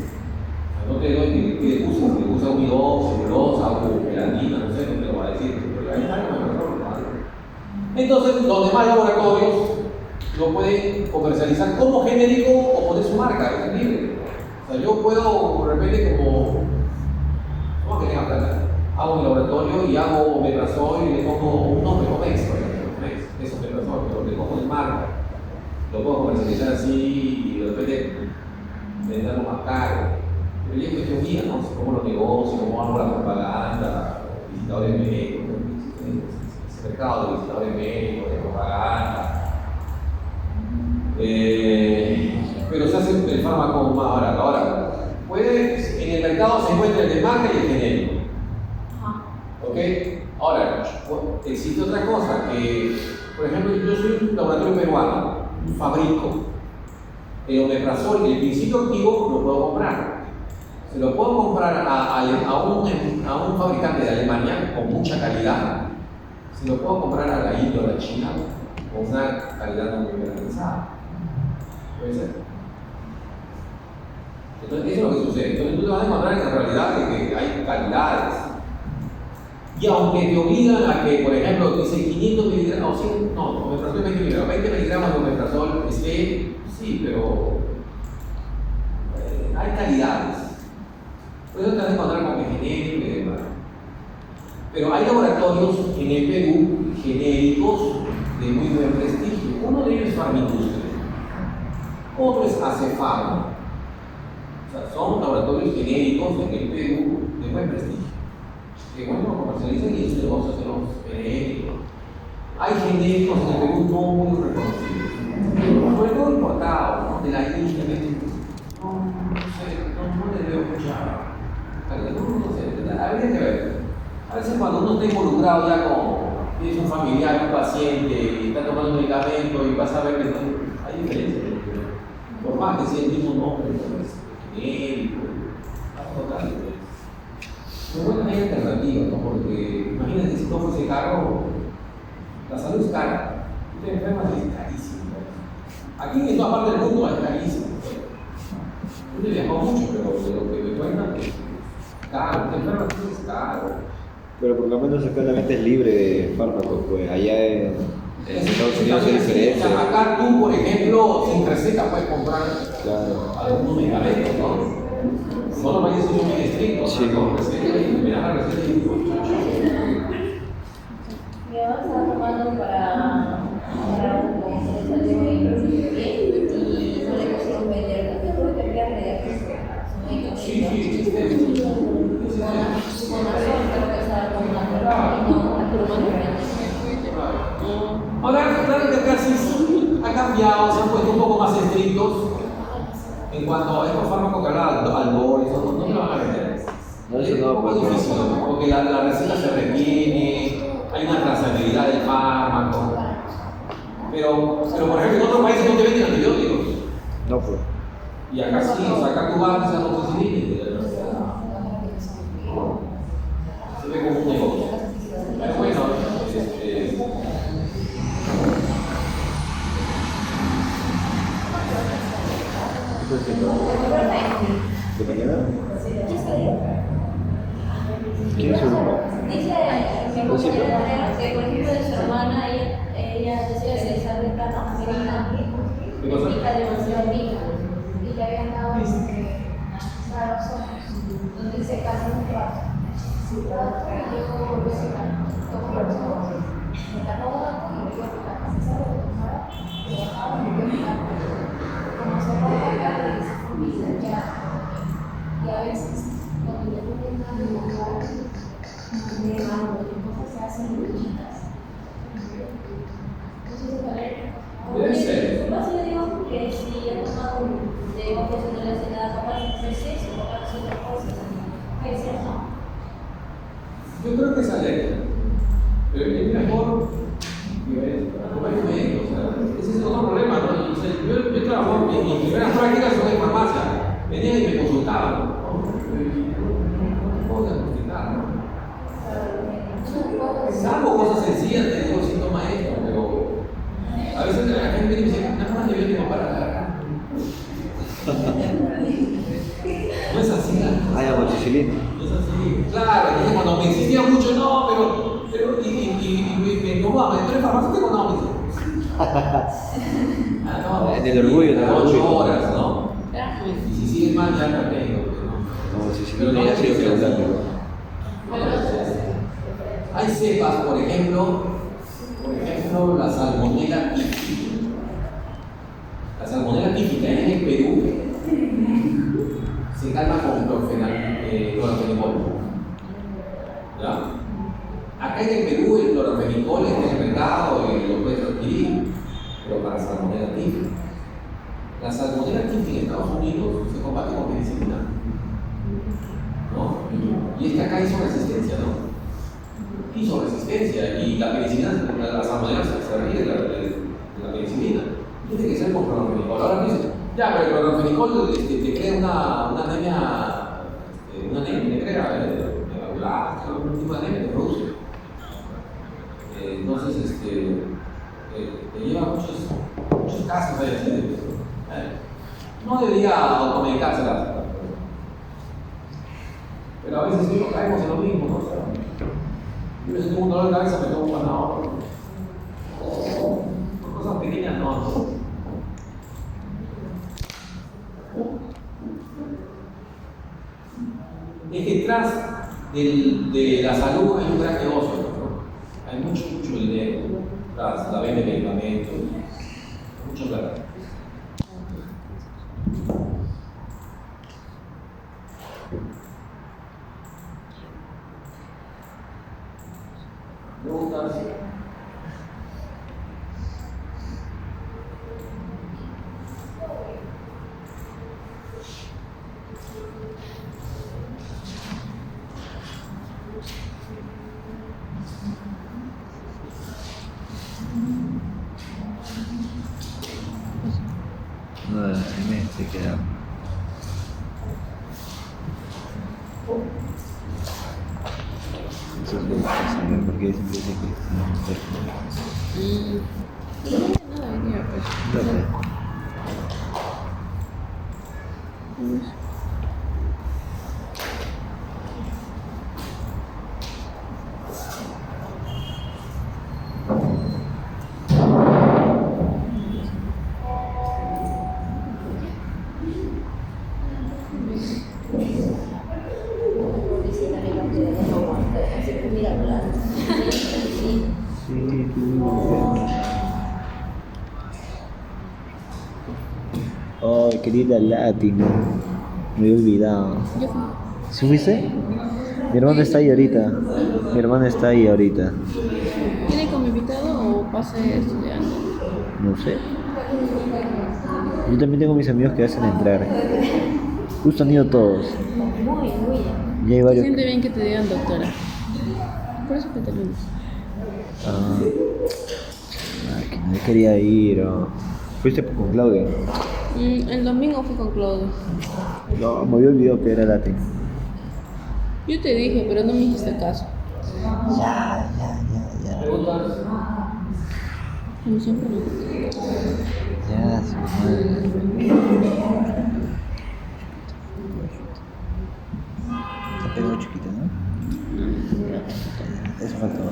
[SPEAKER 1] No te doy qué le puse, si le puse almidón, celulosa o gelatina, no sé, no te lo va a decir. Pero ahí está el Omeprazol. Entonces, los demás laboratorios lo pueden comercializar como genérico o poner su marca, es libre. O sea, yo puedo, de repente, como que tenga plata, hago mi laboratorio y hago Omeprazol y le pongo un nombre, Omex, por ejemplo, Omex, es Omeprazol, pero le pongo de marca. Lo puedo comercializar así y de repente venderlo más caro. Pero ya es cuestión mía, ¿no? Cómo lo negocio, cómo hago la propaganda, visitadores médicos, ese mercado de visitadores médicos, de propaganda. Pero se hace el fármaco más barato. Ahora, en el mercado se encuentra el de marca y el genérico. ¿Ok? Ahora, existe otra cosa, que, por ejemplo, yo soy un laboratorio peruano, fabrico el Omeprazol y el principio activo lo puedo comprar. Se lo puedo comprar a un fabricante de Alemania con mucha calidad. Se lo puedo comprar a la India o a la China con una calidad no muy garantizada. Puede ser. Entonces, eso es lo que sucede. Entonces, tú te vas a encontrar en la realidad de que hay calidades. Y aunque te obligan a que, por ejemplo, dice 500 miligramos, Omeprazol 20 miligramos, 20 miligramos de Omeprazol sí, pero hay calidades. Por eso te vas a encontrar con el genérico y demás. Pero hay laboratorios en el Perú genéricos de muy buen prestigio. Uno de ellos es Farmindustria, otro es Acefarma. O sea, son laboratorios genéricos en el Perú de buen prestigio. Que bueno, comercializan y sus negocios en los genéricos. Hay genéricos en el Perú no muy reconocidos, sobre todo importados, ¿no? De la India, no les veo mucha. No sé, habría que ver. A veces cuando uno está involucrado ya tienes un familiar, un paciente y está tomando un medicamento y vas a ver que hay diferencias. Por más que sea el mismo nombre, genérico, total. Pero bueno, hay alternativas, ¿no? Porque imagínate si todo fuese caro, caro. La salud es cara. Si te enfermas es carísimo. Aquí en toda parte del mundo es carísimo. Yo he viajado mucho, pero de lo que me cuentan es caro. Te enfermas es caro.
[SPEAKER 3] Pero por lo menos acá la venta es libre de fármacos, pues allá en Estados Unidos es diferente.
[SPEAKER 1] O sea, acá tú, por ejemplo, sin receta puedes comprar algunos medicamentos, ¿no? En otros países son muy estrictos,
[SPEAKER 3] sí,
[SPEAKER 1] con receta y me dan la receta y digo,
[SPEAKER 2] Mi mamá estaba tomando para un congreso de hoy y no le pusieron vender también, tuve que enviarle de aquí su medicamento.
[SPEAKER 1] sí, existe.
[SPEAKER 2] Con razón creo que estaba tomando y no la turma.
[SPEAKER 1] Ahora, claro que acá sí ha cambiado, se han puesto un poco más estrictos en cuanto a estos fármacos que hablan alcohol, eso no te lo van a vender.
[SPEAKER 3] No, eso
[SPEAKER 1] Es
[SPEAKER 3] no,
[SPEAKER 1] un poco
[SPEAKER 3] pues,
[SPEAKER 1] difícil, ¿no? Porque la receta se retiene, hay una trazabilidad del fármaco. Pero por ejemplo, en otros países no te venden antibióticos.
[SPEAKER 3] No, pues.
[SPEAKER 1] Y acá sí, o sea, acá tú vas a amoxicilina. Se ve como un negocio. Pero bueno,
[SPEAKER 3] ¿De mañana? ¿Quién es su grupo?
[SPEAKER 2] Dice mi compañera que, por ejemplo, de su hermana, ella decía que se sale plata americana,
[SPEAKER 1] ¿qué cosa?
[SPEAKER 2] pica demasiado rica, y le habían dado para los ojos, donde se casi un plato. Yo volví a sacar, toco los ojos, me tapó y me dio picar. Se sabe que tomara, me bajaba y me dio picar. Como se puede pegar, le dice, ya. Y a veces, cuando le ponen una de lugar, de mano, cosas se hacen luchitas.
[SPEAKER 1] Debe ser.
[SPEAKER 2] Yo le digo que si he tomado de una cosa no le hace nada, capaz de ejercicio, capaz de otra cosa. Puede ser, ¿no?
[SPEAKER 1] Yo creo que es alergia. Pero es mejor tomar un médico. O sea, ese es otro problema, ¿no? O sea, yo trabajo, mis primeras prácticas son en farmacia. Venían y me consultaban, ¿no? No puedo diagnosticar, ¿no? Salvo cosas sencillas, te digo, síntoma esto, pero a veces la gente me dice, nada más antibiótico para la garganta. No es así, ¿no?
[SPEAKER 3] Hay amoxicilina.
[SPEAKER 1] No es así. Claro, entonces cuando me insistía mucho, no, pero y me incomodaba, me entré en farmacia, tengo no, me dice.
[SPEAKER 3] En el orgullo, en el
[SPEAKER 1] 8
[SPEAKER 3] orgullo.
[SPEAKER 1] horas, ¿no? Y si sigues mal, ya no tengo.
[SPEAKER 3] Amoxicilina ya ha sido regular.
[SPEAKER 1] Hay cepas, por ejemplo, la salmonella típica. La salmonella típica en el Perú se calma con clorfenicol. ¿Ya? Acá en el Perú el clorfenicol está en el mercado y lo puedes adquirir, pero para salmonella típica. La salmonella típica en Estados Unidos se combate con penicilina, ¿no? Y es que acá hizo resistencia, ¿no? Hizo resistencia y la penicilina, la salmonella se ríe de la penicilina. Tiene que ser con clorfenicol. Ahora dices, ya, pero el clorfenicol te crea una anemia, te crea algún tipo de anemia te produce. Entonces, te lleva muchos casos ahí así. No debería automedicarse pero a veces sí caemos en lo mismo, ¿no? Yo si tengo un dolor de cabeza, me tomo un panador. Por cosas pequeñas, no. Es que detrás de la salud hay un gran negocio, ¿no? Hay mucho dinero tras la venta de medicamentos, mucho plata. ¿Preguntas?
[SPEAKER 3] No, a mí me queda. Eso es bueno. saber por qué siempre dice que
[SPEAKER 4] No, nada, venía, pues.
[SPEAKER 3] no sé.
[SPEAKER 2] Pobrecita, le conté, no aguanta. Así que mira, claro. Sí.
[SPEAKER 3] Sí, tú. Oh, querida Latino. Me he olvidado.
[SPEAKER 4] Yo fui.
[SPEAKER 3] ¿Subiste? Mi hermana está ahí ahorita. Mi hermana está ahí ahorita.
[SPEAKER 4] ¿Tiene como invitado o pase estudiando?
[SPEAKER 3] No sé. Yo también tengo mis amigos que hacen entrar. Justo han ido todos.
[SPEAKER 2] Muy, muy.
[SPEAKER 3] Ya hay
[SPEAKER 4] Se
[SPEAKER 3] varios.
[SPEAKER 4] siente bien que te digan doctora. Por eso que te lunes.
[SPEAKER 3] Ah, que no quería ir. Oh. ¿Fuiste con Claudia?
[SPEAKER 4] El domingo fui con Claudio.
[SPEAKER 3] No, me había olvidado que era Latin.
[SPEAKER 4] Yo te dije, pero no me hiciste caso.
[SPEAKER 3] Ya.
[SPEAKER 1] ¿Preguntas?
[SPEAKER 4] Como siempre no.
[SPEAKER 3] Ya, su madre. Te pegó chiquita, ¿no? Eso faltó.